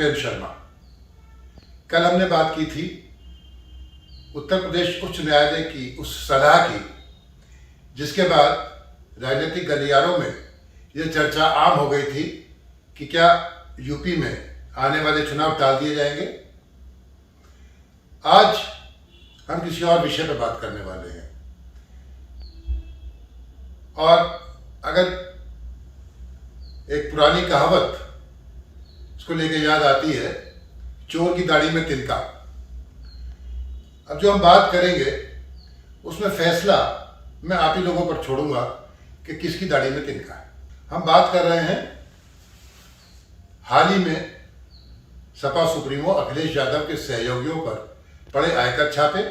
सुपेंद्र शर्मा। कल हमने बात की थी उत्तर प्रदेश उच्च न्यायालय की उस सलाह की जिसके बाद राजनीतिक गलियारों में यह चर्चा आम हो गई थी कि क्या यूपी में आने वाले चुनाव टाल दिए जाएंगे। आज हम किसी और विषय पर बात करने वाले हैं और अगर एक पुरानी कहावत उसको लेके याद आती है, चोर की दाढ़ी में तिनका। अब जो हम बात करेंगे उसमें फैसला मैं आप ही लोगों पर छोड़ूंगा कि किसकी दाढ़ी में तिनका है। हम बात कर रहे हैं हाल ही में सपा सुप्रीमो अखिलेश यादव के सहयोगियों पर पड़े आयकर छापे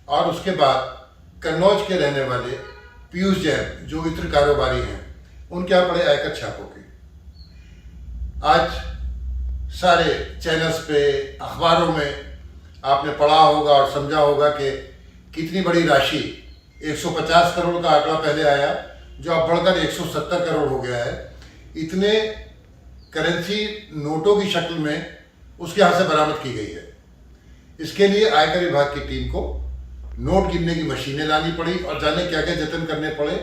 और उसके बाद कन्नौज के रहने वाले पीयूष जैन जो इत्र कारोबारी हैं उनके यहाँ पड़े आयकर छापों की। आज सारे चैनल्स पे अखबारों में आपने पढ़ा होगा और समझा होगा कि कितनी बड़ी राशि 150 करोड़ का आंकड़ा पहले आया जो अब बढ़कर 170 करोड़ हो गया है। इतने करेंसी नोटों की शक्ल में उसके यहाँ से बरामद की गई है। इसके लिए आयकर विभाग की टीम को नोट गिनने की मशीनें लानी पड़ी और जाने क्या क्या जतन करने पड़े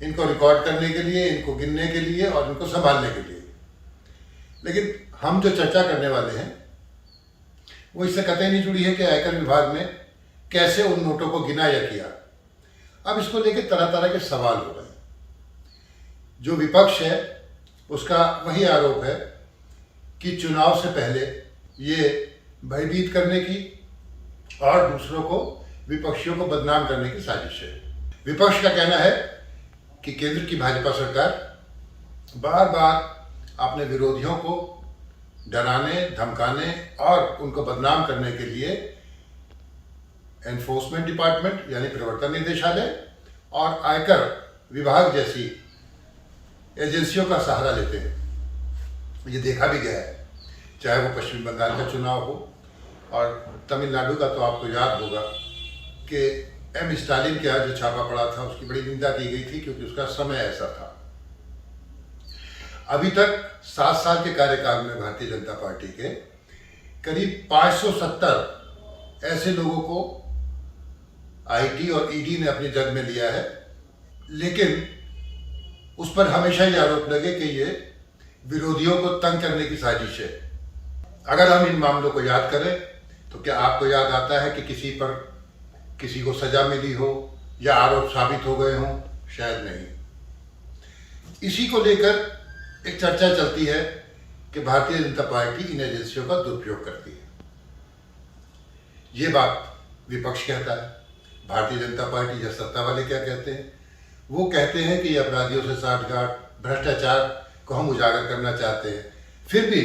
इनको रिकॉर्ड करने के लिए, इनको गिनने के लिए और इनको संभालने के लिए। लेकिन हम जो चर्चा करने वाले हैं वो इससे कतई नहीं जुड़ी है कि आयकर विभाग ने कैसे उन नोटों को गिना या किया। अब इसको लेकर तरह तरह के सवाल हो रहे हैं। जो विपक्ष है उसका वही आरोप है कि चुनाव से पहले ये भयभीत करने की और दूसरों को, विपक्षियों को बदनाम करने की साजिश है। विपक्ष का कहना है कि केंद्र की भाजपा सरकार बार बार अपने विरोधियों को डराने, धमकाने और उनको बदनाम करने के लिए एनफोर्समेंट डिपार्टमेंट यानी प्रवर्तन निदेशालय और आयकर विभाग जैसी एजेंसियों का सहारा लेते हैं। ये देखा भी गया है, चाहे वो पश्चिम बंगाल का चुनाव हो और तमिलनाडु का, तो आपको याद होगा कि एम स्टालिन के यहाँ जो छापा पड़ा था उसकी बड़ी निंदा की गई थी क्योंकि उसका समय ऐसा था। अभी तक 7 साल के कार्यकाल में भारतीय जनता पार्टी के करीब 570 ऐसे लोगों को आईटी और ईडी ने अपनी जद में लिया है, लेकिन उस पर हमेशा ये आरोप लगे कि ये विरोधियों को तंग करने की साजिश है। अगर हम इन मामलों को याद करें तो क्या आपको याद आता है कि किसी को सजा मिली हो या आरोप साबित हो गए हों? शायद नहीं। इसी को लेकर एक चर्चा चलती है कि भारतीय जनता पार्टी इन एजेंसियों का दुरुपयोग करती है। ये बात विपक्ष कहता है। भारतीय जनता पार्टी या सत्ता वाले क्या कहते हैं? वो कहते हैं कि ये अपराधियों से साठगांठ, भ्रष्टाचार को हम उजागर करना चाहते हैं। फिर भी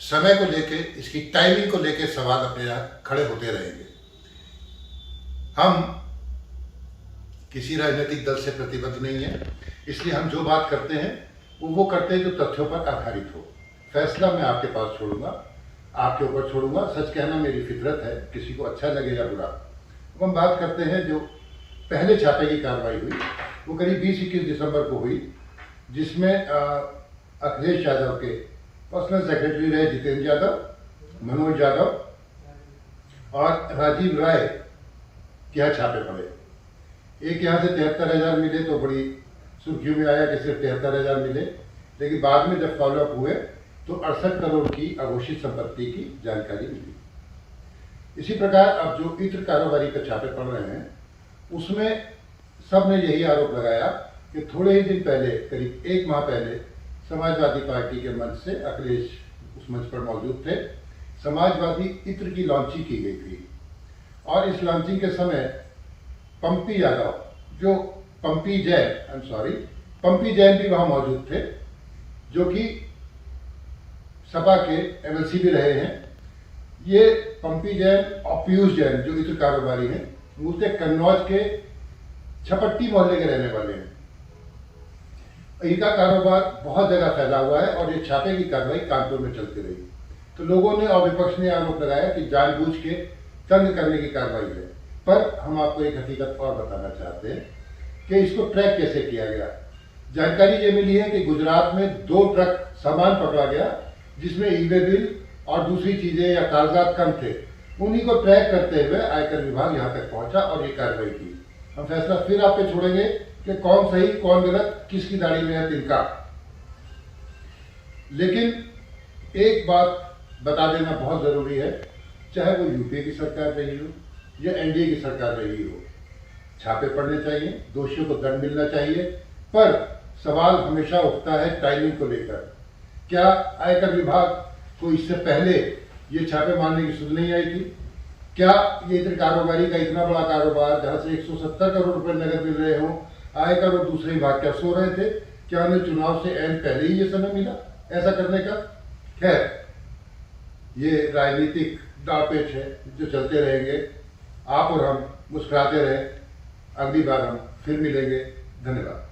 समय को लेके, इसकी टाइमिंग को लेके सवाल अपने यहाँ खड़े होते रहेंगे। हम किसी राजनीतिक दल से प्रतिबद्ध नहीं है, इसलिए हम जो बात करते हैं वो करते हैं जो तथ्यों पर आधारित हो। फैसला मैं आपके पास छोड़ूंगा, आपके ऊपर छोड़ूंगा। सच कहना मेरी फितरत है, किसी को अच्छा लगे या बुरा। अब हम बात करते हैं जो पहले छापे की कार्रवाई हुई वो करीब 20-21 दिसंबर को हुई, जिसमें अखिलेश यादव के पर्सनल सेक्रेटरी रहे जितेंद्र यादव, मनोज यादव और राजीव राय के यहाँ छापे पड़े। एक यहाँ से 73,000 मिले तो बड़ी सुर्खियों में आया कि सिर्फ 73,000 मिले, लेकिन बाद में जब फॉलोअप हुए तो 68 करोड़ की अघोषित संपत्ति की जानकारी मिली। इसी प्रकार अब जो इत्र कारोबारी के छापे पड़ रहे हैं उसमें सब ने यही आरोप लगाया कि थोड़े ही दिन पहले, करीब 1 माह पहले, समाजवादी पार्टी के मंच से, अखिलेश उस मंच पर मौजूद थे, समाजवादी इत्र की लॉन्चिंग की गई थी और इस लॉन्चिंग के समय पंपी यादव, जो पंपी जैन भी वहां मौजूद थे, जो कि सपा के एमएलसी भी रहे हैं। ये पंपी जैन और पीयूष जैन जो इत्र कारोबारी हैं, मूलतः कन्नौज के छपट्टी मोहल्ले के रहने वाले हैं। इनका कारोबार बहुत जगह फैला हुआ है और ये छापे की कार्रवाई कानपुर में चलती रही। तो लोगों ने और विपक्ष ने आरोप लगाया कि जानबूझ के तंग करने की कार्रवाई है। पर हम आपको एक हकीकत और बताना चाहते हैं कि इसको ट्रैक कैसे किया गया। जानकारी ये मिली है कि गुजरात में 2 ट्रक सामान पकड़ा गया जिसमें ई-वे बिल और दूसरी चीजें या कागजात कम थे, उन्हीं को ट्रैक करते हुए आयकर विभाग यहाँ तक पहुंचा और ये कार्रवाई की। हम फैसला फिर आप पे छोड़ेंगे कि कौन सही कौन गलत, किसकी दाढ़ी में है तिनका। लेकिन एक बात बता देना बहुत जरूरी है, चाहे वो यूपीए की सरकार रही हो या एनडीए की सरकार रही हो, छापे पड़ने चाहिए, दोषियों को दंड मिलना चाहिए, पर सवाल हमेशा उठता है टाइमिंग को लेकर। क्या आयकर विभाग को इससे पहले ये छापे मारने की सुध नहीं आई थी? क्या ये इतने कारोबारी का इतना बड़ा कारोबार जहां से 170 करोड़ रुपए नगद मिल रहे हों, आयकर और दूसरे विभाग क्या सो रहे थे? क्या उन्हें चुनाव से एन पहले ही ये समय मिला ऐसा करने का? खैर, ये राजनीतिक दांवपेच है जो चलते रहेंगे। आप और हम मुस्कुराते रहें। अगली बार हम फिर मिलेंगे। धन्यवाद।